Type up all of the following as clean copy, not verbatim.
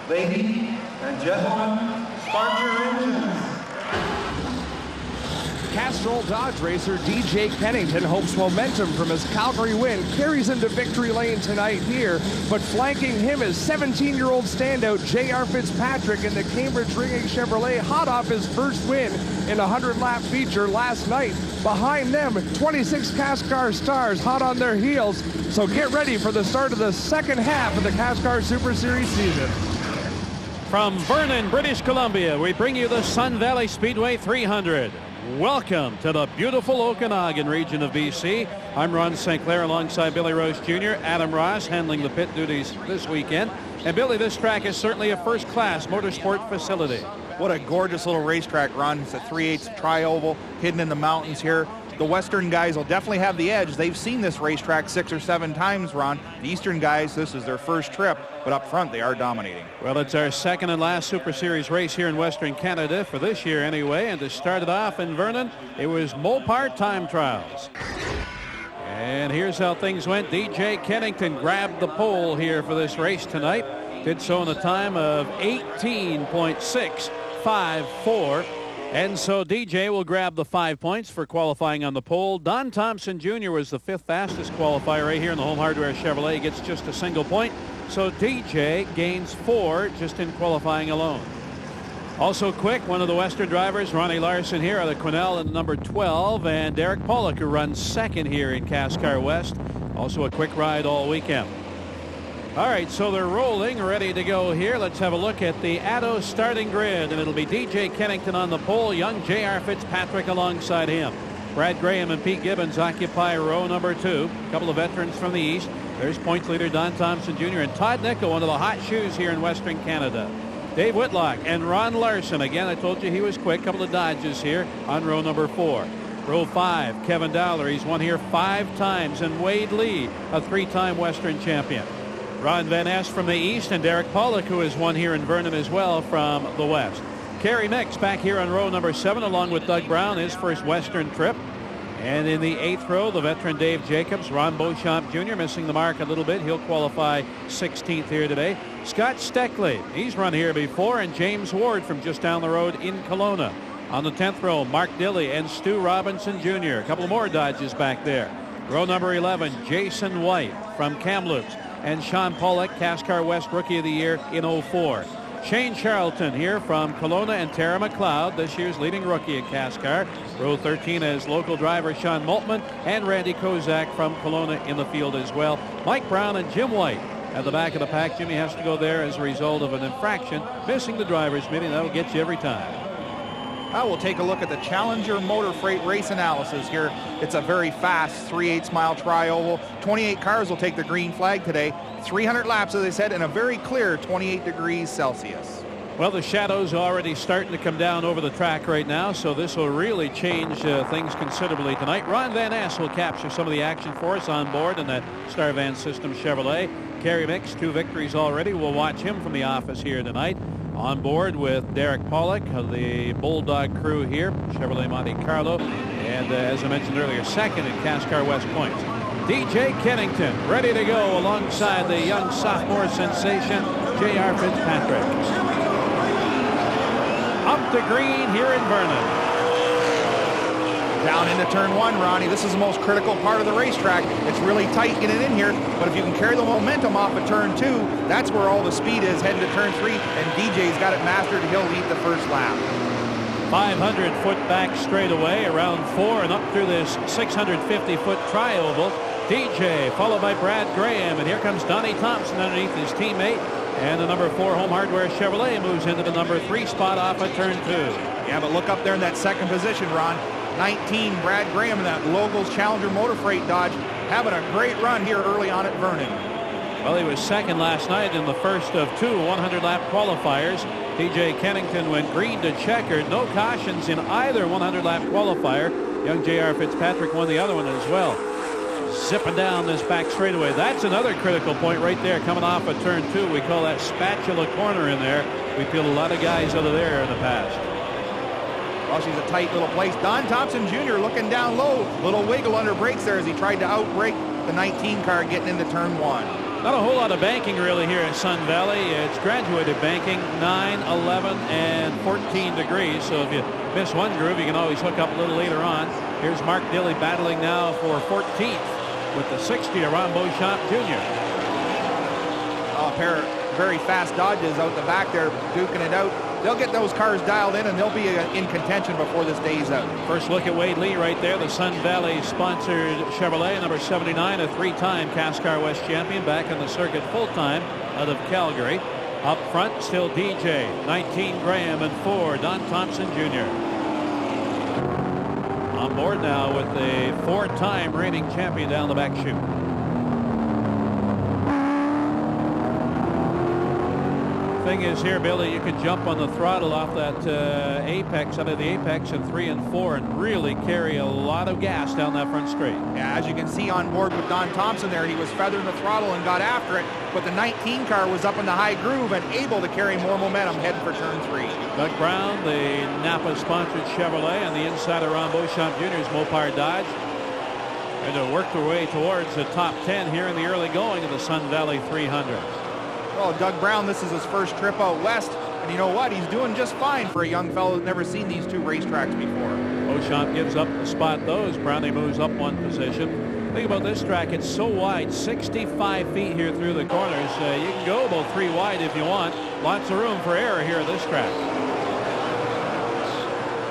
Ladies and gentlemen, start your engines. Castrol Dodge racer DJ Kennington hopes momentum from his Calgary win carries him to victory lane tonight here, but flanking him is 17-year-old standout J.R. Fitzpatrick in the Cambridge Ringing Chevrolet, hot off his first win in a 100-lap feature last night. Behind them, 26 CASCAR stars hot on their heels, so get ready for the start of the second half of the CASCAR Super Series season. From Vernon, British Columbia, we bring you the SunValley Speedway 300. Welcome to the beautiful Okanagan region of BC. I'm Ron St. Clair alongside Billy Roche Jr., Adam Ross handling the pit duties this weekend. And Billy, this track is certainly a first-class motorsport facility. What a gorgeous little racetrack, Ron. It's a 3/8 tri-oval hidden in the mountains here. The Western guys will definitely have the edge. They've seen this racetrack 6 or 7 times, Ron. The Eastern guys, this is their first trip, but up front they are dominating. Well, it's our second and last Super Series race here in Western Canada for this year anyway. And to start it off in Vernon, it was Mopar time trials. And here's how things went. DJ Kennington grabbed the pole here for this race tonight. Did so in a time of 18.654. And so DJ will grab the 5 points for qualifying on the pole. Don Thompson Jr. was the 5th fastest qualifier right here in the Home Hardware Chevrolet. He gets just a single point. So DJ gains 4 just in qualifying alone. Also quick, one of the Western drivers, Ronnie Larson here out of Quesnel in number 12. And Derek Pollock, who runs second here in CASCAR West. Also a quick ride all weekend. All right, so they're rolling, ready to go here. Let's have a look at the Addo starting grid, and it'll be DJ Kennington on the pole, young J.R. Fitzpatrick alongside him. Brad Graham and Pete Gibbons occupy row number 2. A couple of veterans from the East. There's points leader Don Thompson Jr. and Todd Nickel, one of the hot shoes here in Western Canada. Dave Whitlock and Ron Larson. Again, I told you he was quick. A couple of dodges here on row number 4. Row 5, Kevin Dowler. He's won here 5 times. And Wade Lee, a 3-time Western champion. Ron Van Ness from the East, and Derek Pollock, who has won here in Vernon as well from the West. Kerry Mix back here on row number 7 along with Doug Brown, his first Western trip. And in the 8th row, the veteran Dave Jacobs. Ron Beauchamp Jr. missing the mark a little bit. He'll qualify 16th here today. Scott Steckley, he's run here before, and James Ward from just down the road in Kelowna. On the 10th row, Mark Dilley and Stu Robinson Jr. A couple more dodges back there. Row number 11, Jason White from Kamloops. And Sean Pollock, CASCAR West Rookie of the Year in 04. Shane Charlton here from Kelowna, and Tara McLeod, this year's leading rookie at CASCAR. Row 13 as local driver Sean Moltmann, and Randy Kozak from Kelowna in the field as well. Mike Brown and Jim White at the back of the pack. Jimmy has to go there as a result of an infraction, missing the driver's meeting. That'll get you every time. I will take a look at the Challenger Motor Freight race analysis here. It's a very fast 3/8 mile tri-oval. 28 cars will take the green flag today. 300 laps, as I said, and a very clear 28 degrees Celsius. Well, the shadows are already starting to come down over the track right now, so this will really change things considerably tonight. Ron Van Ness will capture some of the action for us on board in that Star Van System Chevrolet. Kerry Mix, 2 victories already. We'll watch him from the office here tonight. On board with Derek Pollock of the Bulldog crew here, Chevrolet Monte Carlo, and as I mentioned earlier, second in CASCAR West points. DJ Kennington ready to go alongside the young sophomore sensation J.R. Fitzpatrick. Up the green here in Vernon. Down into turn 1, Ronnie. This is the most critical part of the racetrack. It's really tight getting in here, but if you can carry the momentum off of turn 2, that's where all the speed is heading to turn 3, and DJ's got it mastered. He'll lead the first lap. 500-foot back straightaway, around 4 and up through this 650-foot tri-oval. DJ followed by Brad Graham, and here comes Donnie Thompson underneath his teammate, and the number 4 Home Hardware Chevrolet moves into the number 3 spot off of turn 2. Yeah, but look up there in that second position, Ron. 19, Brad Graham in that Logos Challenger Motor Freight Dodge, having a great run here early on at Vernon. Well, he was second last night in the first of 2 100-lap qualifiers. DJ Kennington went green to checkered. No cautions in either 100-lap qualifier. Young J.R. Fitzpatrick won the other one as well. Zipping down this back straightaway. That's another critical point right there coming off of turn 2. We call that spatula corner in there. We feel a lot of guys out of there in the past. Well, she's a tight little place. Don Thompson Jr. looking down low. Little wiggle under brakes there as he tried to outbrake the 19 car getting into turn 1. Not a whole lot of banking really here at Sun Valley. It's graduated banking, 9, 11, and 14 degrees. So if you miss one groove, you can always hook up a little later on. Here's Mark Dilley battling now for 14th with the 60 to Ron Beauchamp Jr. A pair of very fast Dodges out the back there, duking it out. They'll get those cars dialed in, and they'll be in contention before this day's out. First look at Wade Lee right there, the Sun Valley sponsored Chevrolet, number 79, a 3-time CASCAR West champion, back in the circuit full-time out of Calgary. Up front, still DJ, 19 Graham, and 4 Don Thompson Jr. On board now with the 4-time reigning champion down the back chute. Thing is here, Billy, you can jump on the throttle off that apex, out of the apex in 3 and 4, and really carry a lot of gas down that front straight. Yeah, as you can see on board with Don Thompson there, he was feathering the throttle and got after it, but the 19 car was up in the high groove and able to carry more momentum heading for turn 3. Doug Brown, the Napa-sponsored Chevrolet, and the inside of Ron Beauchamp Jr.'s Mopar Dodge, and to work their way towards the top 10 here in the early going of the Sun Valley 300. Well, Doug Brown, this is his first trip out west, and you know what? He's doing just fine for a young fellow who's never seen these two racetracks before. Beauchamp gives up the spot, though, as Brownie moves up one position. Think about this track. It's so wide, 65 feet here through the corners. You can go about 3 wide if you want. Lots of room for error here at this track.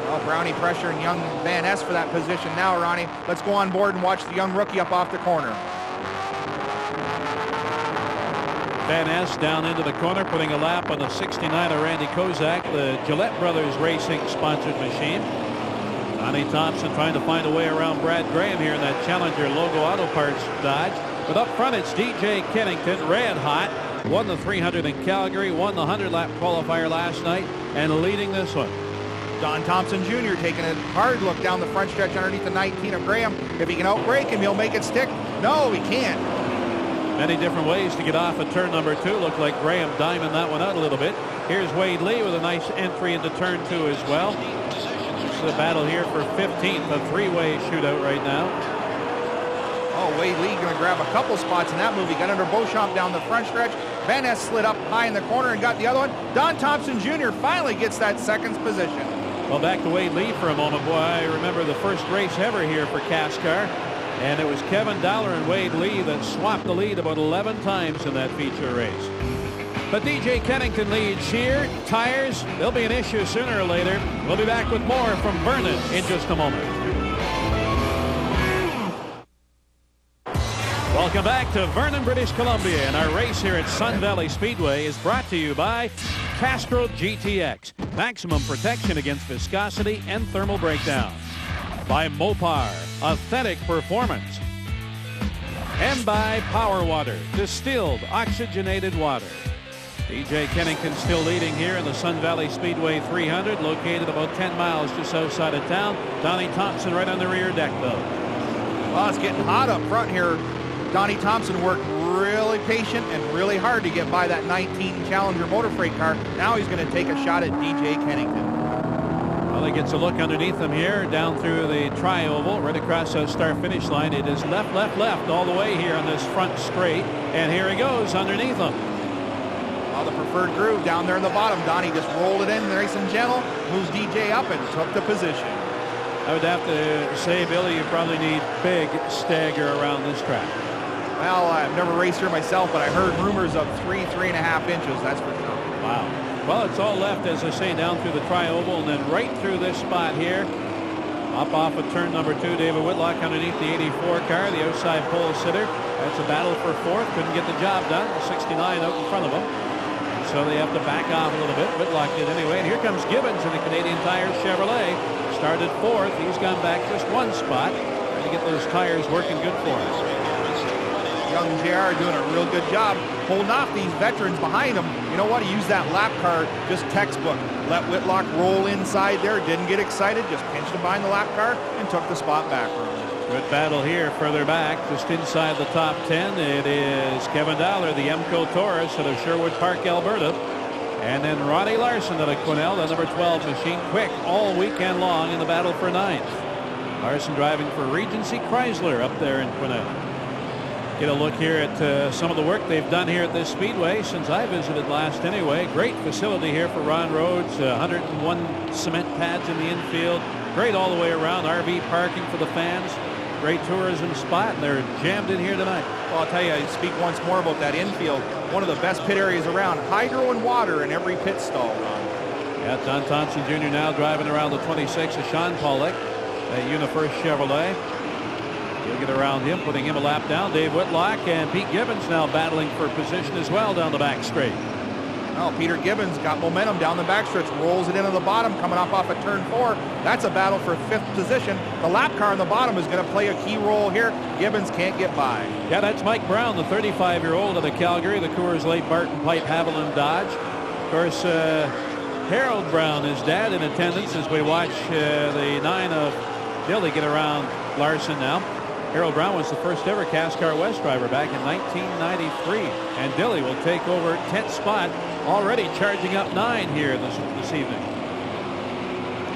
Well, Brownie pressuring young Van Ness for that position now, Ronnie. Let's go on board and watch the young rookie up off the corner. Van Ness down into the corner, putting a lap on the 69 of Randy Kozak, the Gillette Brothers Racing sponsored machine. Donnie Thompson trying to find a way around Brad Graham here in that Challenger Logo Auto Parts Dodge. But up front, it's DJ Kennington, red hot. Won the 300 in Calgary, won the 100-lap qualifier last night, and leading this one. Don Thompson Jr. taking a hard look down the front stretch underneath the 19 of Graham. If he can outbrake him, he'll make it stick. No, he can't. Many different ways to get off at turn number 2. Looked like Graham diamond that one out a little bit. Here's Wade Lee with a nice entry into turn 2 as well. It's the battle here for 15th, a 3-way shootout right now. Oh, Wade Lee going to grab a couple spots in that move. He got under Beauchamp down the front stretch. Van Ness slid up high in the corner and got the other one. Don Thompson Jr. finally gets that second position. Well, back to Wade Lee for a moment. Boy, I remember the first race ever here for CASCAR. And it was Kevin Dowler and Wade Lee that swapped the lead about 11 times in that feature race. But DJ Kennington leads here. Tires, they'll be an issue sooner or later. We'll be back with more from Vernon in just a moment. Welcome back to Vernon, British Columbia. And our race here at Sun Valley Speedway is brought to you by Castrol GTX. Maximum protection against viscosity and thermal breakdown. By Mopar, authentic performance. And by Power Water, distilled oxygenated water. DJ Kennington still leading here in the Sun Valley Speedway 300, located about 10 miles just outside of town. Donnie Thompson right on the rear deck, though. Well, it's getting hot up front here. Donnie Thompson worked really patient and really hard to get by that 19 Challenger motor freight car. Now he's going to take a shot at DJ Kennington. Well, he gets a look underneath him here, down through the tri-oval, right across the start-finish line. It is left, left, left all the way here on this front straight. And here he goes underneath him. Oh, the preferred groove down there in the bottom. Donnie just rolled it in nice and gentle, moves DJ up and took the position. I would have to say, Billy, you probably need big stagger around this track. Well, I've never raced here myself, but I heard rumors of 3.5 inches, that's for sure. Wow. Well, it's all left, as I say, down through the tri-oval and then right through this spot here. Up off of turn number 2, David Whitlock underneath the 84 car, the outside pole sitter. That's a battle for 4th. Couldn't get the job done. The 69 out in front of him. So they have to back off a little bit. Whitlock did anyway. And here comes Gibbons in the Canadian Tire Chevrolet. Started 4th. He's gone back just one spot. Trying to get those tires working good for us. Young JR doing a real good job holding off these veterans behind him. You know what? He used that lap car just textbook. Let Whitlock roll inside there. Didn't get excited. Just pinched him behind the lap car and took the spot back. Good battle here further back, just inside the top 10. It is Kevin Dowler, the Emco Taurus out of Sherwood Park, Alberta. And then Ronnie Larson out of Quesnel, the number 12 machine, quick all weekend long in the battle for 9th. Larson driving for Regency Chrysler up there in Quesnel. Get a look here at some of the work they've done here at this speedway since I visited last anyway. Great facility here for Ron Rhodes. 101 cement pads in the infield. Great all the way around. RV parking for the fans. Great tourism spot, and they're jammed in here tonight. Well, I'll tell you, I speak once more about that infield. One of the best pit areas around. Hydro and water in every pit stall, Ron. Yeah, Don Thompson Jr. now driving around the 26 of Sean Pollock at UniFirst Chevrolet. He'll get around him, putting him a lap down. Dave Whitlock and Pete Gibbons now battling for position as well down the back straight. Well, Peter Gibbons got momentum down the backstretch, rolls it into the bottom, coming off at turn 4. That's a battle for 5th position. The lap car on the bottom is going to play a key role here. Gibbons can't get by. Yeah, that's Mike Brown, the 35-year-old of the Calgary, the Coors Light Barton Pipe Haviland Dodge. Of course, Harold Brown, his dad, in attendance as we watch the 9 of Dilly get around Larson now. Harold Brown was the first ever CASCAR West driver back in 1993. And Dilly will take over 10th spot, already charging up 9 here this evening.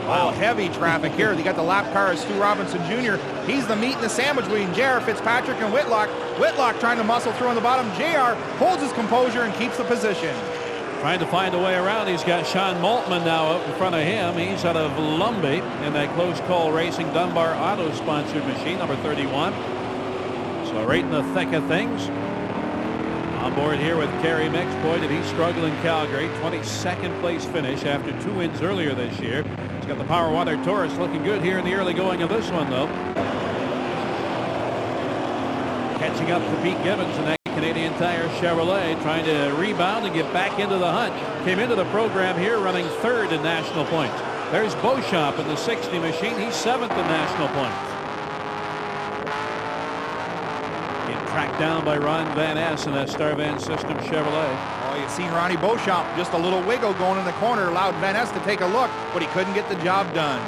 Wow, heavy traffic here. They got the lap car of Stu Robinson Jr. He's the meat in the sandwich between JR Fitzpatrick and Whitlock. Whitlock trying to muscle through on the bottom. JR holds his composure and keeps the position. Trying to find a way around. He's got Sean Maltman now up in front of him. He's out of Lumbee in that close call racing Dunbar Auto sponsored machine, number 31. So right in the thick of things. On board here with Kerry Mix. Boy, did he struggle in Calgary. 22nd place finish after 2 wins earlier this year. He's got the Power Water Taurus looking good here in the early going of this one, though. Catching up to Pete Gibbons in that Canadian Tire Chevrolet, trying to rebound and get back into the hunt. Came into the program here running 3rd in national points. There's Beauchamp in the 60 machine. He's 7th in national points. Getting tracked down by Ron Van Ness in that Star Van System Chevrolet. Oh, you've seen Ronnie Beauchamp, just a little wiggle going in the corner, allowed Van Ness to take a look, but he couldn't get the job done.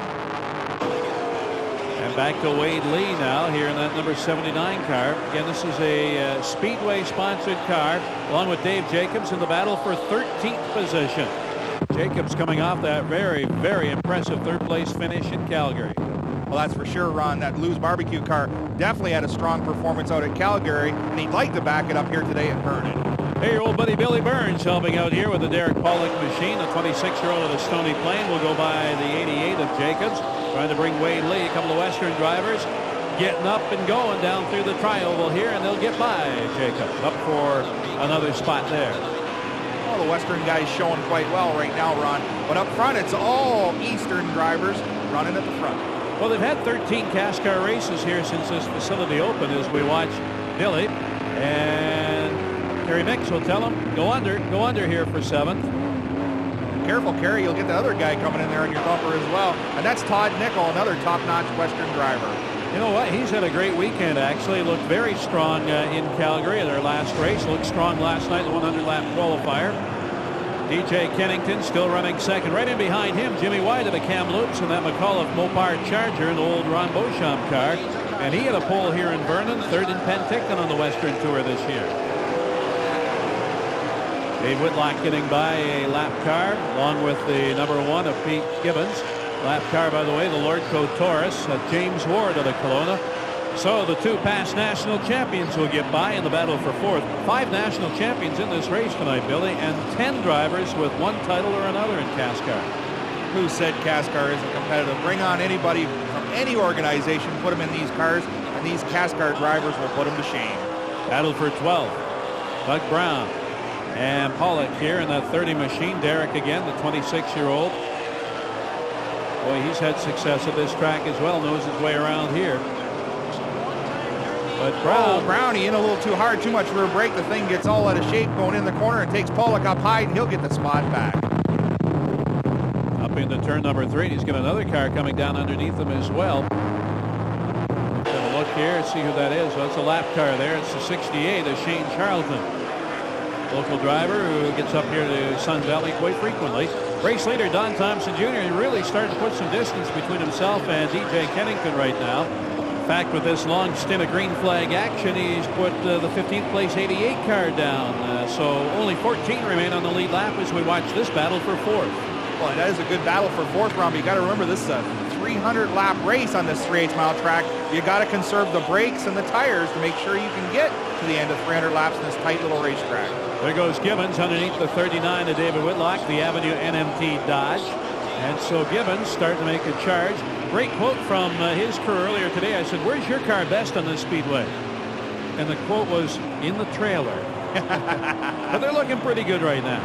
And back to Wade Lee now here in that number 79 car. Again, this is a Speedway sponsored car along with Dave Jacobs in the battle for 13th position. Jacobs coming off that very, very impressive 3rd place finish in Calgary. Well, that's for sure, Ron. That Lou's barbecue car definitely had a strong performance out at Calgary, and he'd like to back it up here today at Vernon. Hey, your old buddy Billy Burns helping out here with the Derek Pollock machine. The 26-year-old of the Stony Plain will go by the 88 of Jacobs. Trying to bring Wade Lee, a couple of Western drivers, getting up and going down through the tri-oval here, and they'll get by Jacobs up for another spot there. Well, the Western guys showing quite well right now, Ron. But up front, it's all Eastern drivers running at the front. Well, they've had 13 CASCAR races here since this facility opened as we watch Billy. And Kerry Mix will tell him, go under here for 7th. Careful, Kerry, you'll get the other guy coming in there on your bumper as well. And that's Todd Nickel, another top-notch Western driver. You know what? He's had a great weekend, actually. Looked very strong in Calgary in their last race. Looked strong last night, the 100-lap qualifier. DJ Kennington still running 2nd. Right in behind him, Jimmy White of the Kamloops and that McAuliffe Mopar Charger, an old Ron Beauchamp car. And he had a pole here in Vernon, 3rd in Penticton on the Western Tour this year. Dave Whitlock getting by a lap car along with the number 1 of Pete Gibbons. Lap car, by the way, the Lordco Taurus, James Ward of the Kelowna. So the 2 past national champions will get by in the battle for 4th. 5 national champions in this race tonight, Billy, and 10 drivers with one title or another in CASCAR. Who said CASCAR isn't competitive? Bring on anybody from any organization, put them in these cars, and these CASCAR drivers will put them to shame. Battle for 12. Doug Brown and Pollock here in that 30 machine. Derek again, the 26-year-old. Boy, he's had success at this track as well. Knows his way around here. But Brownie in a little too hard, too much rear brake. The thing gets all out of shape going in the corner and takes Pollock up high, and he'll get the spot back. Up into turn number 3. He's got another car coming down underneath him as well. Have a look here, see who that is. Well, it's a lap car there. It's the 68 of Shane Charlton. Local driver who gets up here to Sun Valley quite frequently. Race leader Don Thompson Jr. really starting to put some distance between himself and DJ Kennington right now. In fact, with this long stint of green flag action, he's put the 15th place 88 car down. So only 14 remain on the lead lap as we watch this battle for 4th. Well, that is a good battle for 4th, Ron. You got to remember this is a 300 lap race on this 3/8 mile track. You got to conserve the brakes and the tires to make sure you can get to the end of 300 laps in this tight little racetrack. There goes Gibbons underneath the 39 of David Whitlock, the Avenue NMT Dodge. And so Gibbons starting to make a charge. Great quote from his crew earlier today. I said, where's your car best on this speedway? And the quote was, in the trailer. But they're looking pretty good right now.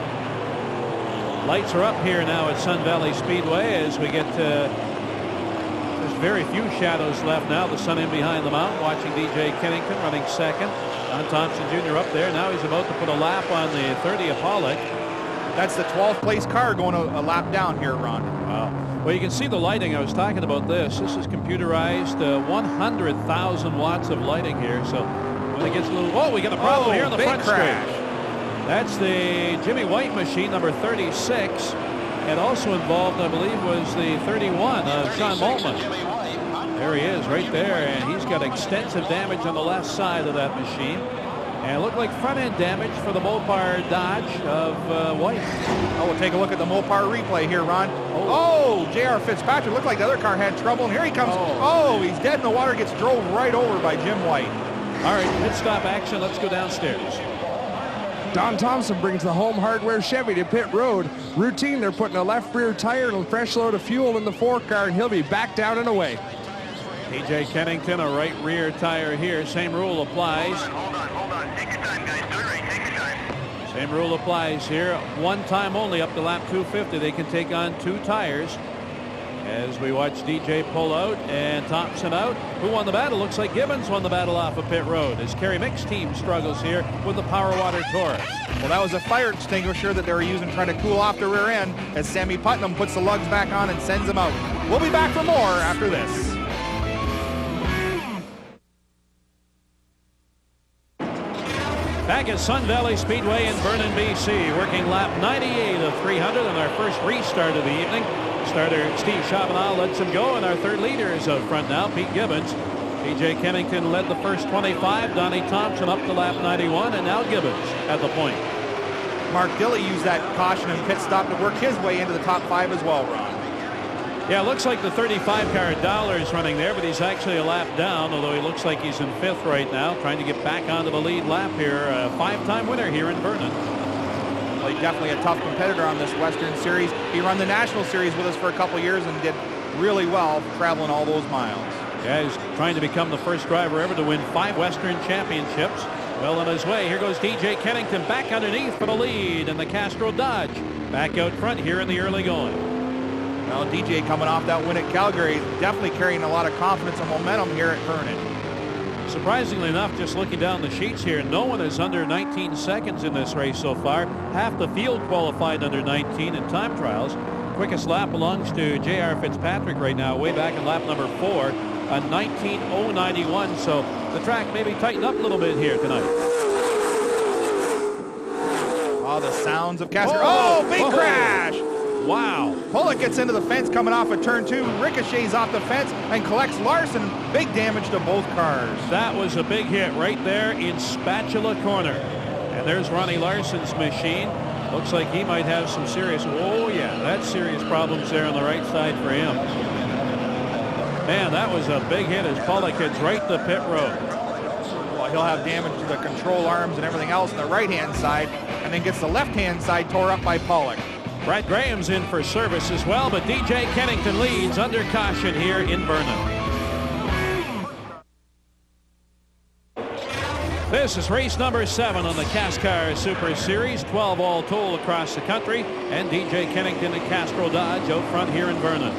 Lights are up here now at SunValley Speedway as we get there's very few shadows left now. The sun in behind the mountain, watching DJ Kennington running second. Don Thompson Jr. up there. Now he's about to put a lap on the 30 of Pollock. That's the 12th place car going a lap down here, Ron. Wow. Well, you can see the lighting. I was talking about this. This is computerized, 100,000 watts of lighting here. So when it gets a little, we got a problem here in the front crash. straight. That's the Jimmy White machine, number 36. And also involved, I believe, was the 31 of Sean Maltman. There he is right there, and he's got extensive damage on the left side of that machine. And it looked like front-end damage for the Mopar Dodge of White. Oh, we'll take a look at the Mopar replay here, Ron. Oh, J.R. Fitzpatrick looked like the other car had trouble, and here he comes. Oh, he's dead in the water, gets drove right over by Jim White. All right, pit stop action. Let's go downstairs. Don Thompson brings the Home Hardware Chevy to pit road. Routine, they're putting a left rear tire and a fresh load of fuel in the 4-car, and he'll be back down and away. DJ Kennington, a right rear tire here. Same rule applies. Hold on. Take your time, guys. Do it right. Take your time. Same rule applies here. One time only up to lap 250. They can take on 2 tires. As we watch DJ pull out and Thompson out. Who won the battle? Looks like Gibbons won the battle off of pit road as Kerry Mick's team struggles here with the Power Water Taurus. Well, that was a fire extinguisher that they were using trying to cool off the rear end as Sammy Putnam puts the lugs back on and sends them out. We'll be back for more after this. Back at SunValley Speedway in Vernon, BC, working lap 98 of 300 on our first restart of the evening. Starter Steve Chabanal lets him go, and our third leader is up front now, Pete Gibbons. DJ Kennington led the first 25, Donnie Thompson up to lap 91, and now Gibbons at the point. Mark Dilley used that caution and pit stop to work his way into the top 5 as well, Ron. Yeah, it looks like the 35 car Dollar is running there, but he's actually a lap down, although he looks like he's in 5th right now, trying to get back onto the lead lap here. A 5-time winner here in Vernon. Well, he's definitely a tough competitor on this Western Series. He ran the National Series with us for a couple years and did really well traveling all those miles. Yeah, he's trying to become the first driver ever to win 5 Western Championships. Well on his way. Here goes DJ Kennington back underneath for the lead, and the Castro Dodge back out front here in the early going. Well, DJ coming off that win at Calgary, definitely carrying a lot of confidence and momentum here at Vernon. Surprisingly enough, just looking down the sheets here, no one is under 19 seconds in this race so far. Half the field qualified under 19 in time trials. Quickest lap belongs to J.R. Fitzpatrick right now, way back in lap number 4, a 19:091. So the track maybe tightened up a little bit here tonight. Oh, the sounds of CASCAR. Oh, big crash! Wow. Pollock gets into the fence coming off of turn 2, ricochets off the fence and collects Larson. Big damage to both cars. That was a big hit right there in Spatula Corner. And there's Ronnie Larson's machine. Looks like he might have some serious, that's serious problems there on the right side for him. Man, that was a big hit as Pollock hits right to pit road. Well, he'll have damage to the control arms and everything else on the right-hand side, and then gets the left-hand side tore up by Pollock. Brad Graham's in for service as well, but DJ Kennington leads under caution here in Vernon. This is race number 7 on the CASCAR Super Series, 12 all told across the country, and DJ Kennington and Castro Dodge out front here in Vernon.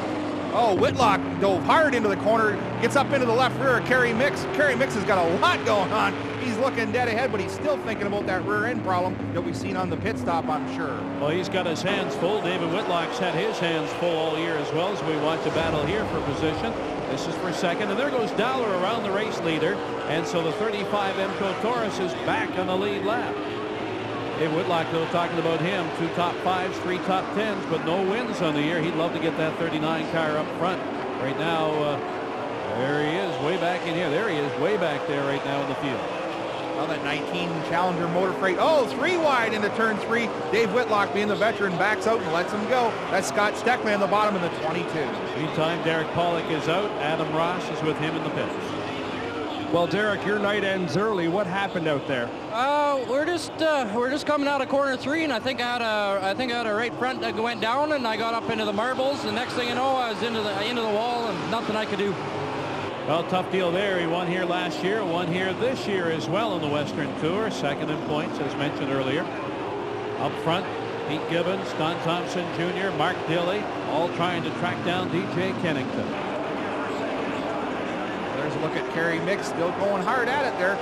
Oh, Whitlock dove hard into the corner, gets up into the left rear of Kerry Micks. Kerry Micks has got a lot going on. He's looking dead ahead, but he's still thinking about that rear end problem that we've seen on the pit stop, I'm sure. Well, he's got his hands full. David Whitlock's had his hands full all year as well as we watch a battle here for position. This is for second, and there goes Dollar around the race leader, and so the 35 MCO Taurus is back on the lead lap. Dave Whitlock, though, talking about him, 2 top 5s, 3 top 10s, but no wins on the year. He'd love to get that 39 car up front. Right now, there he is, way back in here. There he is, way back there right now in the field. Well, that 19 Challenger Motor Freight. Oh, 3 wide into turn 3. Dave Whitlock, being the veteran, backs out and lets him go. That's Scott Steckley on the bottom in the 22. Meantime, Derek Pollock is out. Adam Ross is with him in the pits. Well, Derek, your night ends early. What happened out there? We're just coming out of corner 3, and I think I had a right front that went down, and I got up into the marbles. The next thing you know, I was into the wall, and nothing I could do. Well, tough deal there. He won here last year, won here this year as well in the Western Tour. Second in points, as mentioned earlier. Up front, Pete Gibbons, Don Thompson Jr., Mark Dilley, all trying to track down DJ Kennington. There's a look at Kerry Mix, still going hard at it there.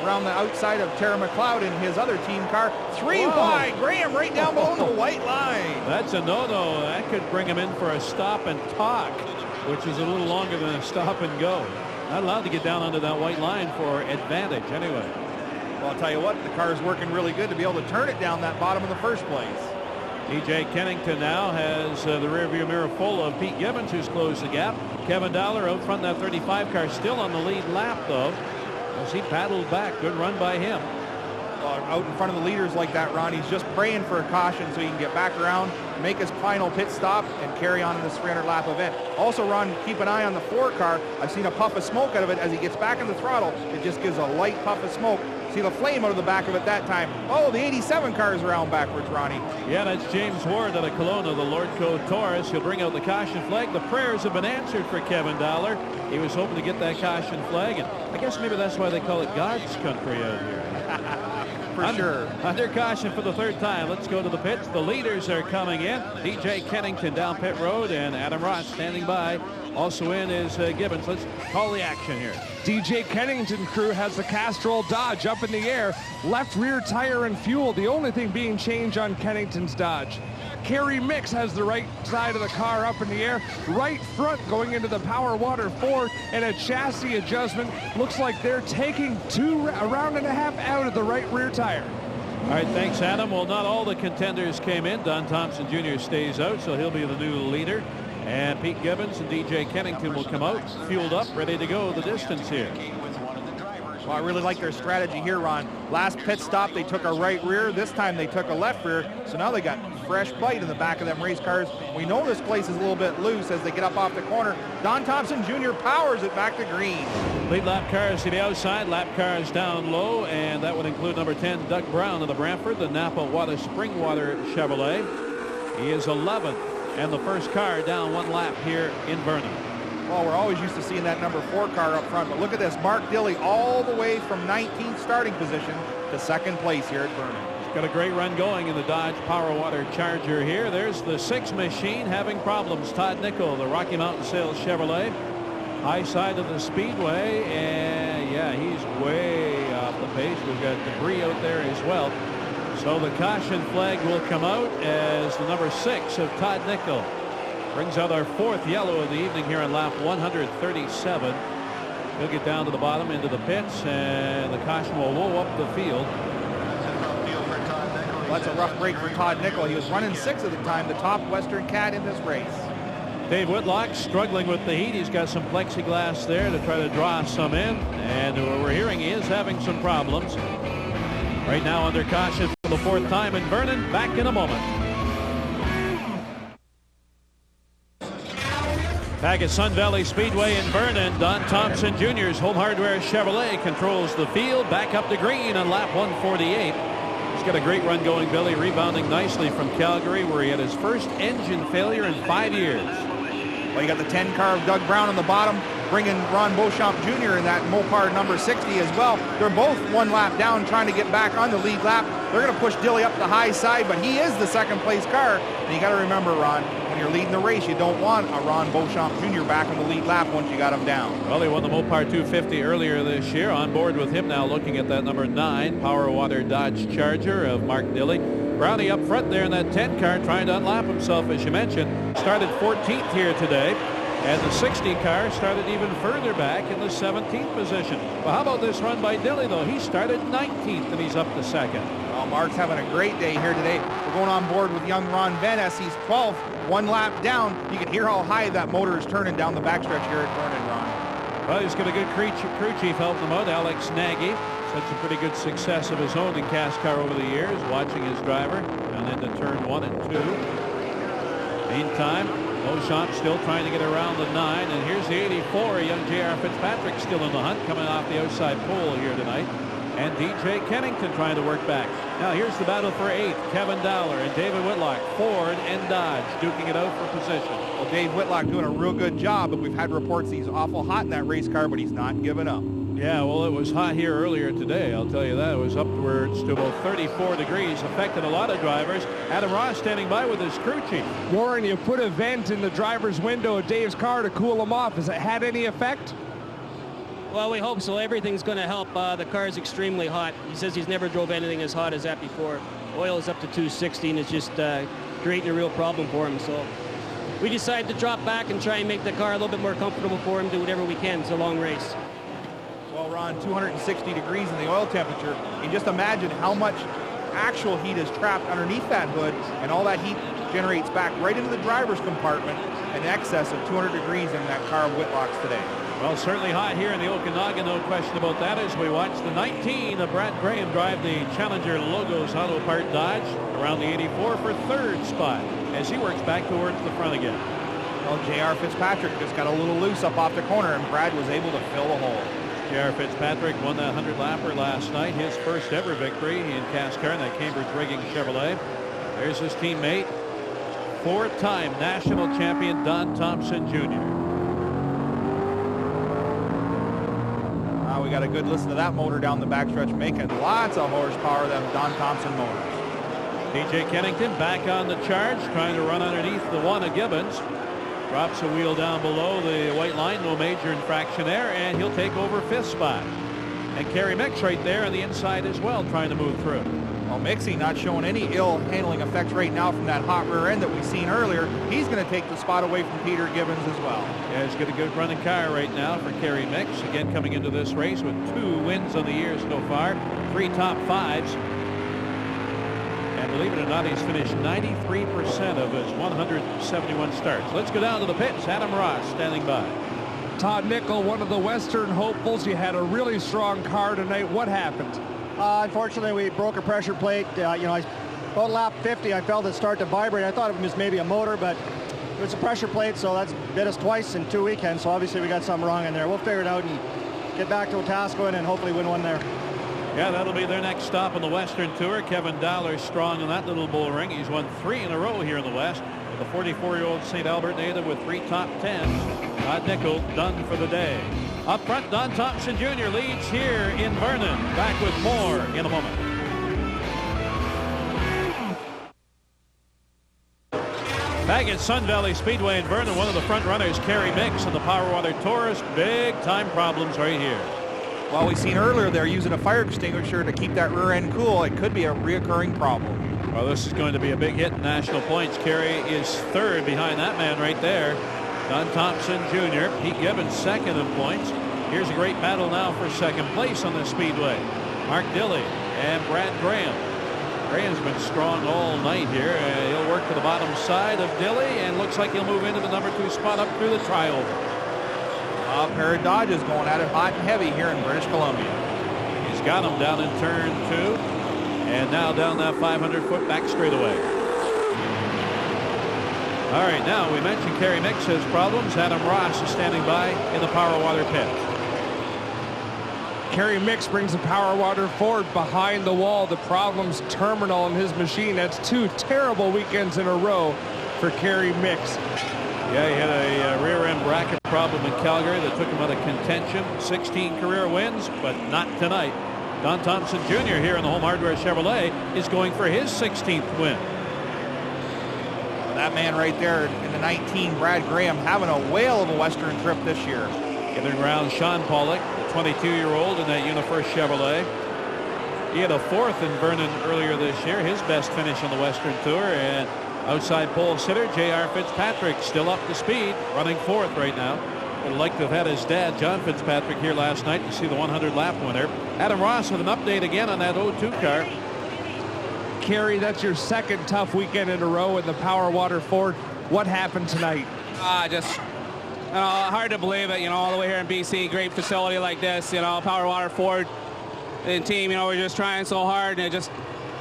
Around the outside of Tara McLeod in his other team car. 3 wide, Graham right down below the white line. That's a no-no. That could bring him in for a stop and talk, which is a little longer than a stop and go. Not allowed to get down under that white line for advantage anyway. Well, I'll tell you what, the car is working really good to be able to turn it down that bottom in the first place. DJ Kennington now has the rearview mirror full of Pete Gibbons, who's closed the gap. Kevin Dollar out front in that 35 car, still on the lead lap though, as he paddled back. Good run by him. Out in front of the leaders like that, Ron, he's just praying for a caution so he can get back around, make his final pit stop, and carry on in this 300-lap event. Also, Ron, keep an eye on the 4 car. I've seen a puff of smoke out of it as he gets back in the throttle. It just gives a light puff of smoke. See the flame out of the back of it that time. Oh, the 87 car is around backwards, Ronnie. Yeah, that's James Ward out of Kelowna, the Lordco Taurus. He'll bring out the caution flag. The prayers have been answered for Kevin Dollar. He was hoping to get that caution flag, and I guess maybe that's why they call it God's country out here. For sure. Under caution for the 3rd time. Let's go to the pits. The leaders are coming in. DJ Kennington down pit road, and Adam Ross standing by. Also in is Gibbons. Let's call the action here. DJ Kennington crew has the Castrol Dodge up in the air. Left rear tire and fuel, the only thing being changed on Kennington's Dodge. Kerry Mix has the right side of the car up in the air. Right front going into the Power Water Ford, and a chassis adjustment. Looks like they're taking a round and a half out of the right rear tire. All right, thanks, Adam. Well, not all the contenders came in. Don Thompson Jr. stays out, so he'll be the new leader. And Pete Gibbons and DJ Kennington will come out, fueled up, ready to go the distance here. Well, I really like their strategy here, Ron. Last pit stop, they took a right rear. This time they took a left rear. So now they got fresh bite in the back of them race cars. We know this place is a little bit loose as they get up off the corner. Don Thompson Jr. powers it back to green. Lead lap cars to the outside, lap cars down low, and that would include number 10, Doug Brown of the Brantford, the Napa Springwater Chevrolet. He is 11th, and the first car down 1 lap here in Vernon. Well, we're always used to seeing that number 4 car up front, but look at this. Mark Dilley all the way from 19th starting position to 2nd place here at Vernon. He's got a great run going in the Dodge Power Water Charger here. There's the 6 machine having problems. Todd Nickel, the Rocky Mountain Sales Chevrolet. High side of the Speedway, and yeah, he's way off the pace. We've got debris out there as well. So the caution flag will come out as the number 6 of Todd Nickel brings out our 4th yellow of the evening here on lap 137. He'll get down to the bottom into the pits, and the caution will roll up the field. Well, that's a rough break for Todd Nickel. He was running 6th at the time, the top Western cat in this race. Dave Whitlock struggling with the heat. He's got some plexiglass there to try to draw some in, and we're hearing he is having some problems. Right now under caution for the 4th time in Vernon. Back in a moment. Back at SunValley Speedway in Vernon, Don Thompson Jr.'s Home Hardware Chevrolet controls the field. Back up to green on lap 148. He's got a great run going, Billy, rebounding nicely from Calgary, where he had his first engine failure in 5 years. Well, you got the 10 car of Doug Brown on the bottom, bringing Ron Beauchamp Jr. in that Mopar number 60 as well. They're both 1 lap down, trying to get back on the lead lap. They're going to push Dilley up the high side, but he is the 2nd place car. And you got to remember, Ron, when you're leading the race, you don't want a Ron Beauchamp Jr. back on the lead lap once you got him down. Well, he won the Mopar 250 earlier this year. On board with him now, looking at that number 9 Power Water Dodge Charger of Mark Dilley. Brownie up front there in that 10 car, trying to unlap himself, as you mentioned. Started 14th here today. And the 60 car started even further back in the 17th position. Well, how about this run by Dilley, though? He started 19th, and he's up to 2nd. Well, Mark's having a great day here today. We're going on board with young Ron Veness. He's 12th, 1 lap down. You can hear how high that motor is turning down the backstretch here at Vernon, Ron. Well, he's got a good crew chief helping him out, Alex Nagy. Had some pretty good success of his own in CASCAR over the years, watching his driver and into turn 1 and 2. Meantime, Beauchamp still trying to get around the 9, and here's the 84, young J.R. Fitzpatrick still in the hunt, coming off the outside pole here tonight. And DJ Kennington trying to work back. Now here's the battle for 8th. Kevin Dowler and David Whitlock, Ford and Dodge duking it out for position. Well, Dave Whitlock doing a real good job, but we've had reports he's awful hot in that race car, but he's not giving up. Yeah, well, it was hot here earlier today, I'll tell you that. It was upwards to about 34 degrees, affected a lot of drivers. Adam Ross standing by with his crew chief. Warren, you put a vent in the driver's window of Dave's car to cool him off. Has it had any effect? Well, we hope so. Everything's going to help. The car is extremely hot. He says he's never drove anything as hot as that before. Oil is up to 260, and it's just creating a real problem for him. So we decided to drop back and try and make the car a little bit more comfortable for him, do whatever we can. It's a long race. Well, Ron, 260 degrees in the oil temperature. You just imagine how much actual heat is trapped underneath that hood, and all that heat generates back right into the driver's compartment in excess of 200 degrees in that car of Whitlock's today. Well, certainly hot here in the Okanagan, no question about that, as we watch the 19 of Brad Graham drive the Challenger Logos Auto Part Dodge around the 84 for 3rd spot as he works back towards the front again. Well, J.R. Fitzpatrick just got a little loose up off the corner, and Brad was able to fill the hole. J.R. Fitzpatrick won that 100-lapper last night, his first ever victory in CASCAR in that Cambridge rigging Chevrolet. There's his teammate, 4-time national champion Don Thompson Jr. We got a good listen to that motor down the backstretch, making lots of horsepower, them Don Thompson motors. DJ Kennington back on the charge, trying to run underneath the one of Gibbons. Drops a wheel down below the white line, no major infraction there, and he'll take over 5th spot. And Kerry Mix right there on the inside as well, trying to move through. Well, Mixie not showing any ill handling effects right now from that hot rear end that we've seen earlier. He's going to take the spot away from Peter Gibbons as well. Yeah, he's got a good running car right now for Kerry Mix. Again, coming into this race with 2 wins on the year so far, 3 top 5s. And believe it or not, he's finished 93% of his 171 starts. Let's go down to the pits. Adam Ross standing by. Todd Nickel, one of the Western hopefuls. You had a really strong car tonight. What happened? Unfortunately, we broke a pressure plate. About lap 50, I felt it start to vibrate. I thought it was maybe a motor, but it was a pressure plate, so that's bit us twice in 2 weekends. So obviously we got something wrong in there. We'll figure it out and get back to Wetaskiwin and hopefully win one there. Yeah, that'll be their next stop on the Western Tour. Kevin Dowler strong in that little bull ring. He's won 3 in a row here in the West. The 44-year-old St. Albert native with 3 top 10s. Todd Nickel done for the day. Up front, Don Thompson Jr. leads here in Vernon. Back with more in a moment. Back at SunValley Speedway in Vernon, one of the front runners, Kerry Mix, and the Power Water Taurus. Big time problems right here. Well, we seen earlier they're using a fire extinguisher to keep that rear end cool. It could be a reoccurring problem. Well, this is going to be a big hit in national points. Kerry is 3rd behind that man right there. Don Thompson Jr., Pete Gibbons 2nd in points. Here's a great battle now for 2nd place on the Speedway. Mark Dilley and Brad Graham. Graham's been strong all night here. He'll work to the bottom side of Dilley and looks like he'll move into the number 2 spot up through the trioval. A pair of Dodges going at it hot and heavy here in British Columbia. He's got him down in turn 2 and now down that 500-foot back straightaway. All right, now we mentioned Kerry Mix has problems. Adam Ross is standing by in the Power Water pit. Kerry Mix brings the Power Water Ford behind the wall. The problem's terminal in his machine. That's 2 terrible weekends in a row for Kerry Mix. Yeah, he had a rear end bracket problem in Calgary that took him out of contention. 16 career wins, but not tonight. Don Thompson Jr. here in the Home Hardware Chevrolet is going for his 16th win. That man right there in the 19, Brad Graham, having a whale of a Western trip this year. Giving around Sean Pollock, the 22-year-old in that UniFirst Chevrolet. He had a 4th in Vernon earlier this year, his best finish on the Western Tour. And outside pole sitter J.R. Fitzpatrick still up to speed, running 4th right now. Would like to have had his dad, John Fitzpatrick, here last night to see the 100-lap winner. Adam Ross with an update again on that 02 car. Kerry, that's your 2nd tough weekend in a row in the Power Water Ford. What happened tonight? Hard to believe it, all the way here in BC, great facility like this, Power Water Ford. and team, you know, we're just trying so hard, and it just,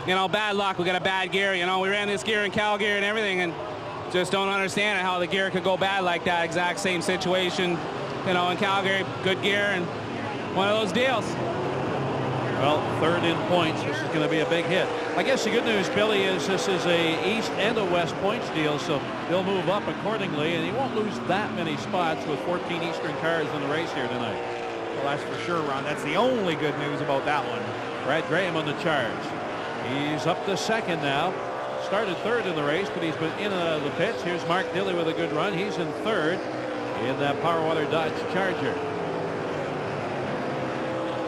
you know, bad luck. We got a bad gear. You know, we ran this gear in Cal gear and everything, and just don't understand how the gear could go bad like that. Exact same situation, you know, in Calgary, good gear, and one of those deals. Well, third in points. This is going to be a big hit. I guess the good news, Billy, is this is a East and a West points deal, so they'll move up accordingly, and he won't lose that many spots with 14 Eastern cars in the race here tonight. Well, that's for sure, Ron. That's the only good news about that one. Brad Graham on the charge. He's up to second now. Started third in the race, but he's been in and out of the pits. Here's Mark Dilley with a good run. He's in third in that Power Water Dodge Charger.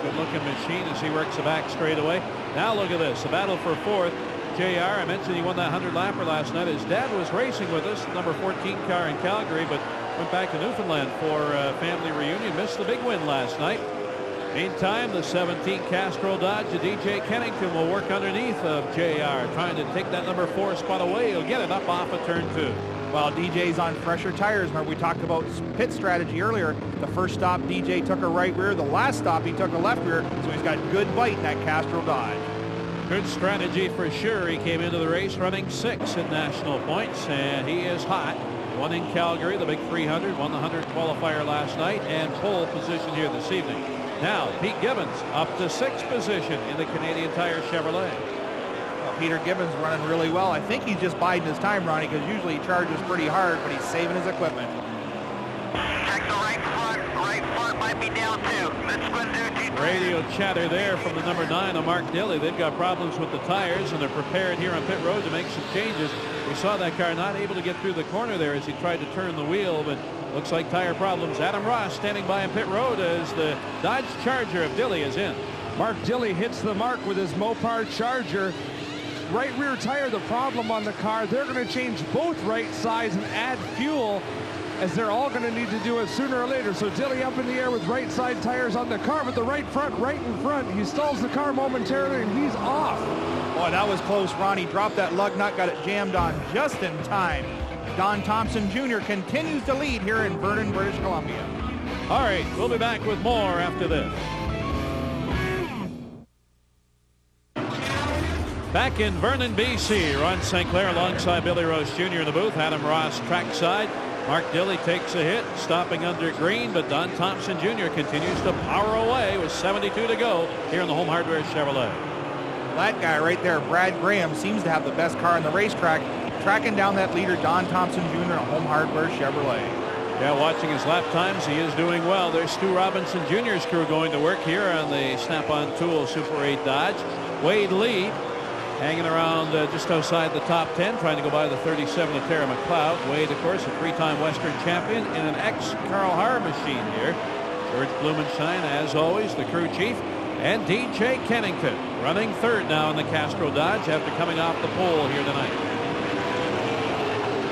Good looking machine as he works the back straightaway. Now look at this, a battle for fourth. JR, I mentioned he won that 100-lapper last night. His dad was racing with us, number 14 car in Calgary, but went back to Newfoundland for a family reunion. Missed the big win last night. Meantime, the 17 CASCAR Dodge, DJ Kennington will work underneath of JR, trying to take that number 4 spot away. He'll get it up off of turn 2. Well, DJ's on fresher tires. Remember, we talked about pit strategy earlier. The first stop, DJ took a right rear. The last stop, he took a left rear. So he's got good bite in that CASCAR Dodge. Good strategy for sure. He came into the race running 6 in national points, and he is hot. Won in Calgary, the big 300, won the 100 qualifier last night, and pole position here this evening. Now, Pete Gibbons up to 6th position in the Canadian Tire Chevrolet. Well, Peter Gibbons running really well. I think he's just biding his time, Ronnie, because usually he charges pretty hard, but he's saving his equipment. Check the right front might be down too. Let's go do Radio chatter there from the number 9 of Mark Dilley. They've got problems with the tires, and they're prepared here on pit road to make some changes. We saw that car not able to get through the corner there as he tried to turn the wheel, but looks like tire problems. Adam Ross standing by in pit road as the Dodge Charger of Dilley is in. Mark Dilley hits the mark with his Mopar Charger. Right rear tire, the problem on the car. They're going to change both right sides and add fuel, as they're all going to need to do it sooner or later. So Dilley up in the air with right side tires on the car, but the right front right in front. He stalls the car momentarily, and he's off. Boy, that was close, Ron. He dropped that lug nut, got it jammed on just in time. Don Thompson Jr. continues to lead here in Vernon, British Columbia. All right, we'll be back with more after this. Back in Vernon, BC, Ron St. Clair alongside Billy Rose Jr. in the booth. Adam Ross trackside. Mark Dilley takes a hit, stopping under green, but Don Thompson Jr. continues to power away with 72 to go here in the Home Hardware Chevrolet. That guy right there, Brad Graham, seems to have the best car on the racetrack, tracking down that leader, Don Thompson Jr. in a Home Hardware Chevrolet. Yeah, watching his lap times, he is doing well. There's Stu Robinson Jr.'s crew going to work here on the Snap-on Tool Super 8 Dodge. Wade Lee hanging around just outside the top 10, trying to go by the 37 of Tara McLeod. Wade, of course, a 3-time Western champion in an ex-Carl Haar machine here. George Blumenstein, as always, the crew chief. And DJ Kennington running third now in the CASCAR Dodge after coming off the pole here tonight.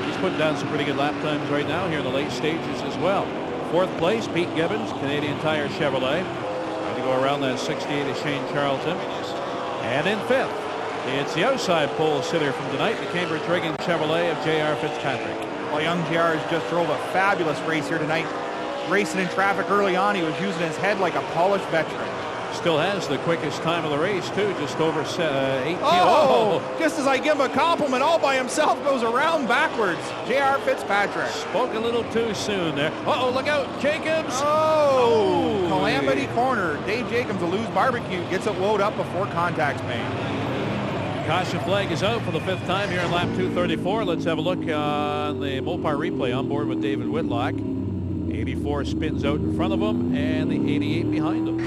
He's putting down some pretty good lap times right now here in the late stages as well. 4th place, Pete Gibbons, Canadian Tire Chevrolet. Trying to go around that 68 of Shane Charlton. And in 5th, it's the outside pole sitter from tonight, the Cambridge Rigging Chevrolet of J.R. Fitzpatrick. Well, young JR has just drove a fabulous race here tonight. Racing in traffic early on, he was using his head like a polished veteran. Still has the quickest time of the race, too, just over 8 Oh, just as I give him a compliment, all by himself, goes around backwards. J.R. Fitzpatrick. Spoke a little too soon there. Uh-oh, look out, Jacobs. Oh, calamity corner. Dave Jacobs, a loose barbecue, gets it loaded up before contact's made. Caution flag is out for the 5th time here in lap 234. Let's have a look on the Mopar replay on board with David Whitlock. 84 spins out in front of him and the 88 behind him.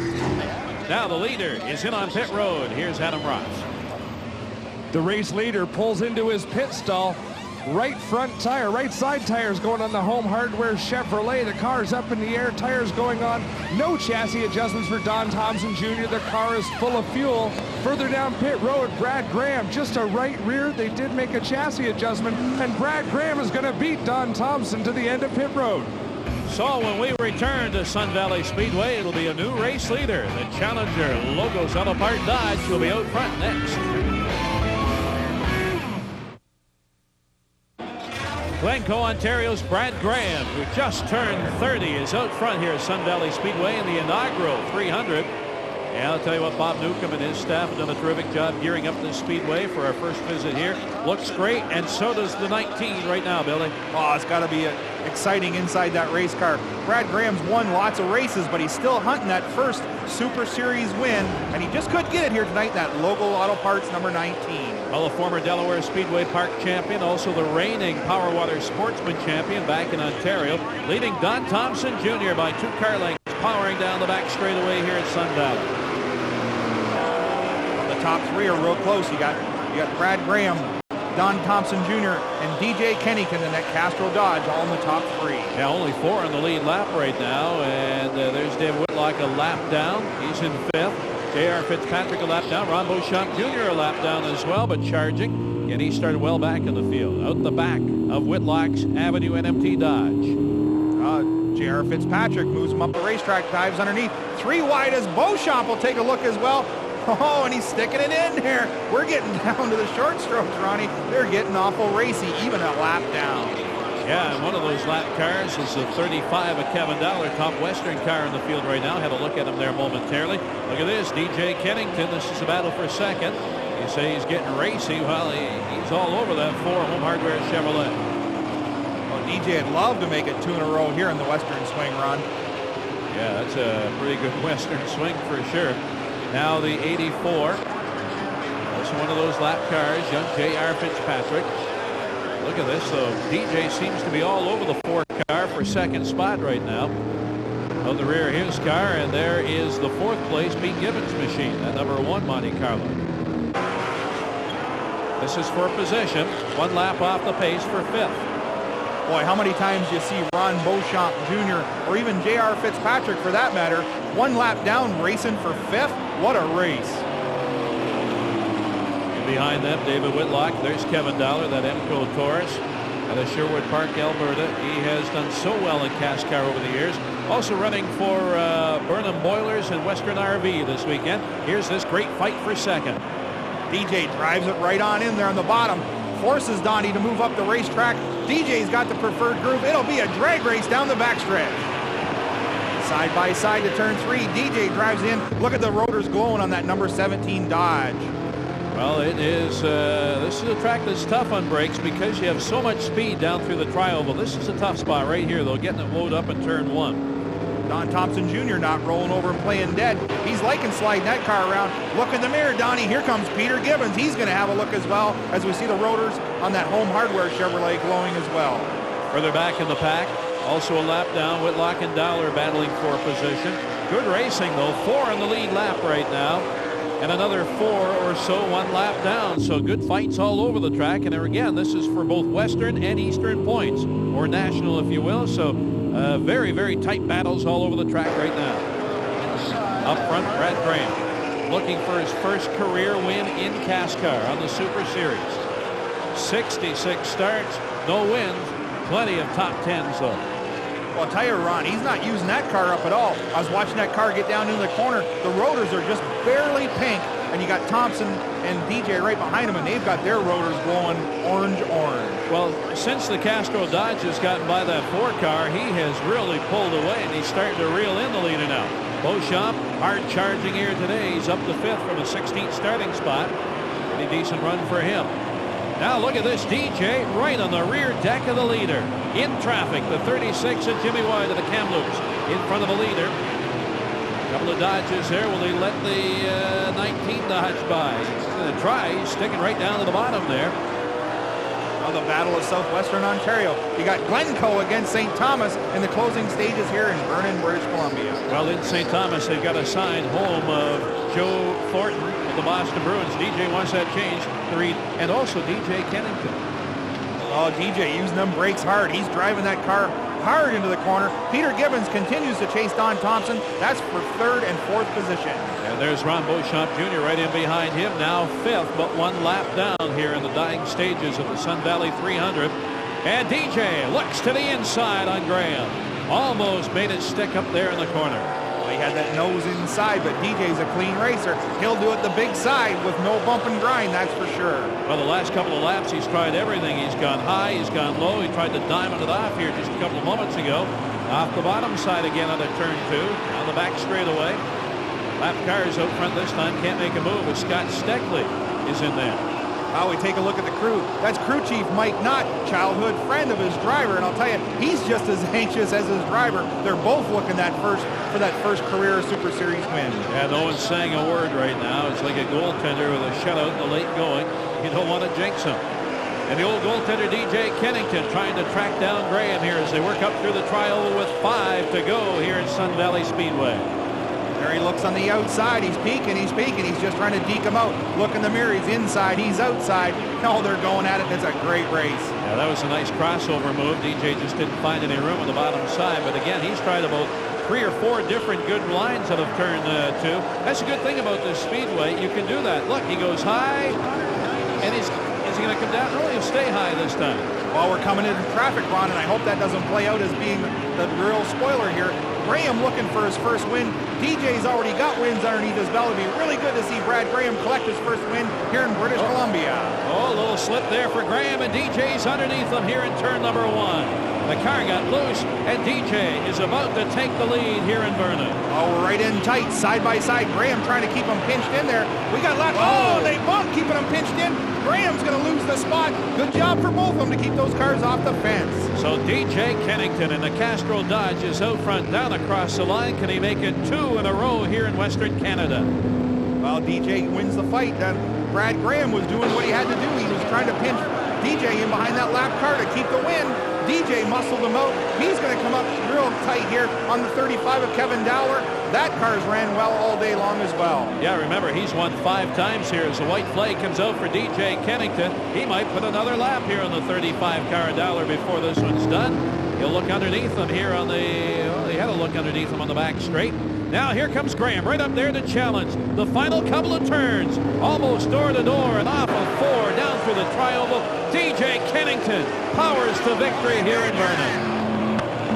Now the leader is in on pit road. Here's Adam Ross. The race leader pulls into his pit stall. Right front tire, right side tires going on the Home Hardware Chevrolet. The car's up in the air, tires going on. No chassis adjustments for Don Thompson Jr. The car is full of fuel. Further down pit road, Brad Graham, just a right rear. They did make a chassis adjustment, and Brad Graham is going to beat Don Thompson to the end of pit road. So when we return to SunValley Speedway, it'll be a new race leader. The Challenger Logos Auto Part Dodge will be out front next. Glencoe, Ontario's Brad Graham, who just turned 30, is out front here at SunValley Speedway in the inaugural 300. Yeah, I'll tell you what, Bob Newcomb and his staff have done a terrific job gearing up this speedway for our first visit here. Looks great, and so does the 19 right now, Billy. Oh, it's got to be exciting inside that race car. Brad Graham's won lots of races, but he's still hunting that first Super Series win, and he just couldn't get it here tonight, that Logo Auto Parts number 19. Well, a former Delaware Speedway Park champion, also the reigning Power Water Sportsman champion back in Ontario, leading Don Thompson Jr. by 2 car lengths, powering down the back straightaway here at Sun Valley. The top 3 are real close. You got Brad Graham, Don Thompson Jr., and DJ Kennington in that Castro Dodge all in the top 3. Yeah, only 4 in the lead lap right now, and there's Dave Whitlock a lap down. He's in 5th. J.R. Fitzpatrick a lap down. Ron Beauchamp Jr. a lap down as well, but charging. And he started well back in the field. Out the back of Whitlock's Avenue NMT Dodge. J.R. Fitzpatrick moves him up the racetrack, dives underneath. 3 wide as Beauchamp will take a look as well. Oh, and he's sticking it in there. We're getting down to the short strokes, Ronnie. They're getting awful racy, even a lap down. Yeah, and one of those lap cars is the 35 of Kevin Dollar, top Western car in the field right now. Had a look at him there momentarily. Look at this, DJ Kennington. This is a battle for second. You say he's getting racy. Well, he's all over that 4 Home Hardware Chevrolet. Well, DJ would love to make it 2 in a row here in the Western swing, Ron. Yeah, that's a pretty good Western swing for sure. Now the 84. Also one of those lap cars, young J.R. Fitzpatrick. Look at this, though. DJ seems to be all over the 4 car for second spot right now. On the rear of his car, and there is the 4th place Pete Gibbons machine, that number 1 Monte Carlo. This is for position. 1 lap off the pace for 5th. Boy, how many times do you see Ron Beauchamp Jr. or even J.R. Fitzpatrick for that matter, 1 lap down racing for 5th? What a race. And behind them, David Whitlock. There's Kevin Dollar, that Emco Taurus out of Sherwood Park, Alberta. He has done so well in CASCAR over the years. Also running for Vernon Boilers and Western RV this weekend. Here's this great fight for second. DJ drives it right on in there on the bottom. Forces Donnie to move up the racetrack. DJ's got the preferred groove. It'll be a drag race down the backstretch. Side by side to turn 3. DJ drives in. Look at the rotors glowing on that number 17 Dodge. Well, it is. This is a track that's tough on brakes because you have so much speed down through the tri-oval. This is a tough spot right here, though, getting it loaded up in turn 1. Don Thompson Jr. not rolling over and playing dead. He's liking sliding that car around. Look in the mirror, Donnie. Here comes Peter Gibbons. He's going to have a look as well as we see the rotors on that Home Hardware Chevrolet glowing as well. Further back in the pack, also a lap down, Whitlock and Dollar battling for position. Good racing, though. 4 in the lead lap right now. And another 4 or so 1 lap down. So good fights all over the track. And there again, this is for both Western and Eastern points, or national, if you will. So very, very tight battles all over the track right now. Up front, Brad Graham looking for his first career win in CASCAR on the Super Series. 66 starts, no wins, plenty of top 10s though. Well, I'll tell you, Ron, he's not using that car up at all. I was watching that car get down into the corner. The rotors are just barely pink, and you got Thompson and DJ right behind him, and they've got their rotors glowing orange. Well, since the Castro Dodge has gotten by that 4 car, he has really pulled away, and he's starting to reel in the leader now. Beauchamp, hard charging here today. He's up to 5th from a 16th starting spot. Pretty decent run for him. Now look at this, DJ right on the rear deck of the leader. In traffic, the 36 of Jimmy White of the Kamloops in front of the leader. A couple of Dodges there. Will he let the 19 Dodge by? He's going to try. He's sticking right down to the bottom there. Well, the Battle of Southwestern Ontario. You got Glencoe against St. Thomas in the closing stages here in Vernon, British Columbia. Well, in St. Thomas, they've got a signed home of Joe Thornton of the Boston Bruins. DJ wants that changed to read, and also DJ Kennington. Oh, DJ using them brakes hard. He's driving that car hard into the corner. Peter Gibbons continues to chase Don Thompson. That's for 3rd and 4th position. And there's Ron Beauchamp Jr. right in behind him, now 5th, but 1 lap down here in the dying stages of the Sun Valley 300. And DJ looks to the inside on Graham. Almost made it stick up there in the corner. Well, he had that nose inside, but DJ's a clean racer. He'll do it the big side with no bump and grind, that's for sure. Well, the last couple of laps, he's tried everything. He's gone high, he's gone low. He tried to diamond it off here just a couple of moments ago. Off the bottom side again on the turn 2, on the back straightaway. Lap cars out front this time can't make a move as Scott Steckley is in there. Well, we take a look at the crew. That's crew chief Mike Knott, childhood friend of his driver, and I'll tell you, he's just as anxious as his driver. They're both looking for that first career Super Series win. Yeah, no one's saying a word right now. It's like a goaltender with a shutout in the late going. You don't want to jinx him. And the old goaltender DJ Kennington trying to track down Graham here as they work up through the trial with 5 to go here at SunValley Speedway. There he looks on the outside. He's peeking. He's just trying to deke him out. Look in the mirror. He's inside. He's outside. Oh, they're going at it. It's a great race. Yeah, that was a nice crossover move. DJ just didn't find any room on the bottom side. But again, he's tried about 3 or 4 different good lines out of turn 2. That's a good thing about this speedway. You can do that. Look, he goes high, and is he going to come down? No, he'll stay high this time. Well, we're coming into traffic, Ron, and I hope that doesn't play out as being the real spoiler here. Graham looking for his first win. DJ's already got wins underneath his belt. It'd be really good to see Brad Graham collect his first win here in British Columbia. Oh, a little slip there for Graham, and DJ's underneath him here in turn number 1. The car got loose, and DJ is about to take the lead here in Vernon. Oh, we're right in tight, side by side. Graham trying to keep him pinched in there. We got left. Oh, they bump, keeping him pinched in. Graham's going to lose the spot. Good job for both of them to keep those cars off the fence. So DJ Kennington in the Castro Dodge is out front, down across the line. Can he make it 2 in a row here in Western Canada? Well, DJ wins the fight. Brad Graham was doing what he had to do. He was trying to pinch DJ in behind that lap car to keep the win. DJ muscled him out. He's going to come up real tight here on the 35 of Kevin Dowler. That car's ran well all day long as well. Yeah, remember, he's won 5 times here. As the white flag comes out for DJ Kennington, he might put another lap here on the 35 car of Dowler before this one's done. He'll look underneath him here on the, well, he had a look underneath him on the back straight. Now here comes Graham right up there to challenge. The final couple of turns, almost door to door and off of 4 down through the tri-oval. DJ Kennington powers to victory here in Vernon.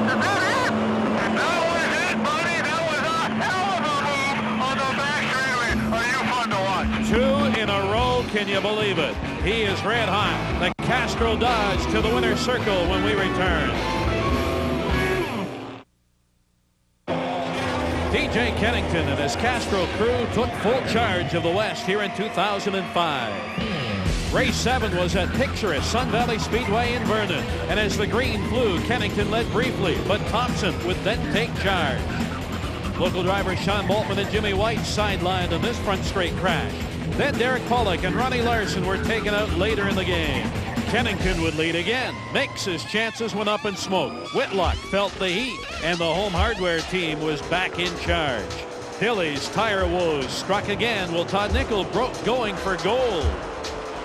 That was it, buddy. That was a hell of a move on the back straightaway. Are you fun to watch? 2 in a row, can you believe it? He is red hot. The Castro Dodge to the winner's circle when we return. DJ Kennington and his Castro crew took full charge of the West here in 2005. Race 7 was at picturesque SunValley Speedway in Vernon, and as the green flew, Kennington led briefly, but Thompson would then take charge. Local drivers Sean Boltman and Jimmy White sidelined on this front straight crash. Then Derek Pollock and Ronnie Larson were taken out later in the game. Kennington would lead again. Makes his chances went up in smoke. Whitlock felt the heat, and the home hardware team was back in charge. Hilly's tire woes struck again while Todd Nickel broke going for gold.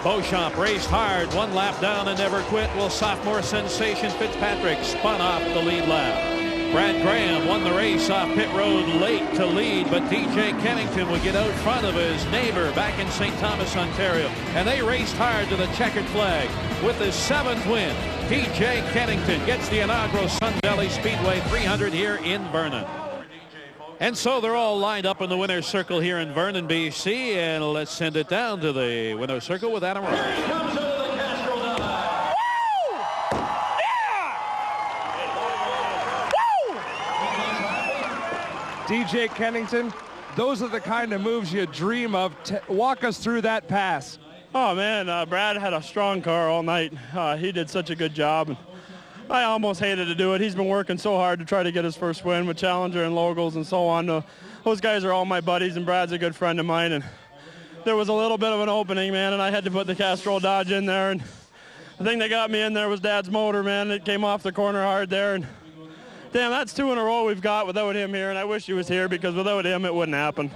Beauchamp raced hard, 1 lap down and never quit, while sophomore sensation Fitzpatrick spun off the lead lap. Brad Graham won the race off pit road late to lead, but DJ Kennington would get out front of his neighbor back in St. Thomas, Ontario, and they raced hard to the checkered flag. With his 7th win, DJ Kennington gets the inaugural SunValley Speedway 300 here in Vernon. And so they're all lined up in the winner's circle here in Vernon, BC, and let's send it down to the winner's circle with Adam Ross. DJ Kennington, those are the kind of moves you dream of. Walk us through that pass. Oh, man, Brad had a strong car all night. He did such a good job. I almost hated to do it. He's been working so hard to try to get his first win with Challenger and Locals and so on. Those guys are all my buddies, and Brad's a good friend of mine. And there was a little bit of an opening, man, and I had to put the Castro Dodge in there. And the thing that got me in there was Dad's motor, man. It came off the corner hard there. And damn, that's 2 in a row we've got without him here, and I wish he was here because without him it wouldn't happen.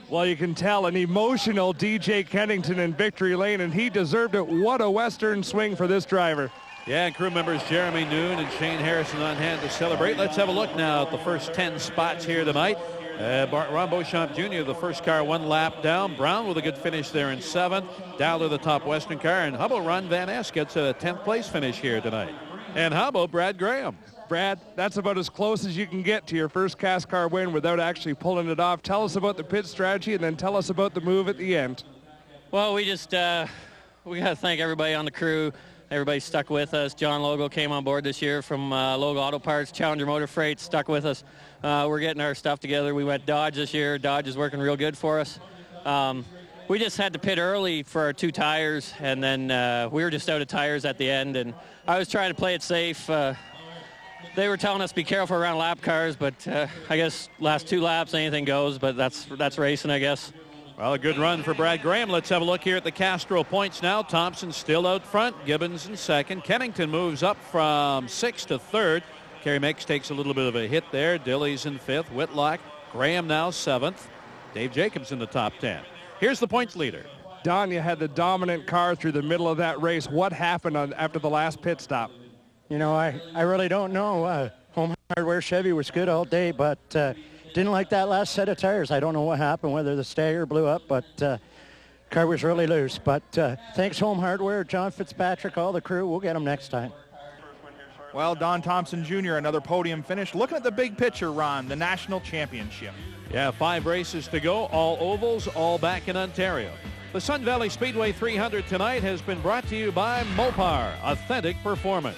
Well, you can tell an emotional DJ Kennington in victory lane, and he deserved it. What a Western swing for this driver. Yeah, and crew members Jeremy Noon and Shane Harrison on hand to celebrate. Let's have a look now at the first 10 spots here tonight. Ron Beauchamp Jr., the first car 1 lap down. Brown with a good finish there in 7th. Dowler, the top Western car. And how about Ron Van Ness gets a 10th place finish here tonight? And how about Brad Graham? Brad, that's about as close as you can get to your first CASCAR win without actually pulling it off. Tell us about the pit strategy, and then tell us about the move at the end. Well, we got to thank everybody on the crew everybody stuck with us. John Logo came on board this year from Logo Auto Parts. Challenger Motor Freight stuck with us. We're getting our stuff together. We went Dodge this year. Dodge is working real good for us. We just had to pit early for our 2 tires, and then we were just out of tires at the end, and I was trying to play it safe. They were telling us be careful around lap cars, but I guess last 2 laps anything goes, but that's racing, I guess. Well, a good run for Brad Graham. Let's have a look here at the Castro points now. Thompson still out front. Gibbons in second. Kennington moves up from 6th to 3rd. Kerry Mix takes a little bit of a hit there. Dilly's in 5th. Whitlock. Graham now 7th. Dave Jacobs in the top 10. Here's the points leader. Don, you had the dominant car through the middle of that race. What happened after the last pit stop? You know, I really don't know. Home Hardware Chevy was good all day, but didn't like that last set of tires. I don't know what happened, whether the stagger blew up, but car was really loose. But thanks Home Hardware, John Fitzpatrick, all the crew. We'll get them next time. Well, Don Thompson Jr., another podium finish. Looking at the big picture, Ron, the national championship. Yeah, 5 races to go, all ovals, all back in Ontario. The SunValley Speedway 300 tonight has been brought to you by Mopar, authentic performance.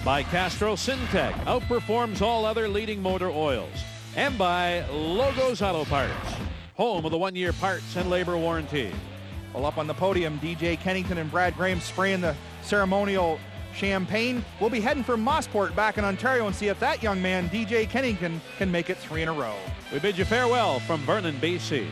By Castro Syntec, outperforms all other leading motor oils. And by Logos Auto Parts, home of the 1-year parts and labor warranty. Well, up on the podium, DJ Kennington and Brad Graham spraying the ceremonial champagne. We'll be heading for Mossport back in Ontario and see if that young man, DJ Kennington, can make it 3 in a row. We bid you farewell from Vernon, BC.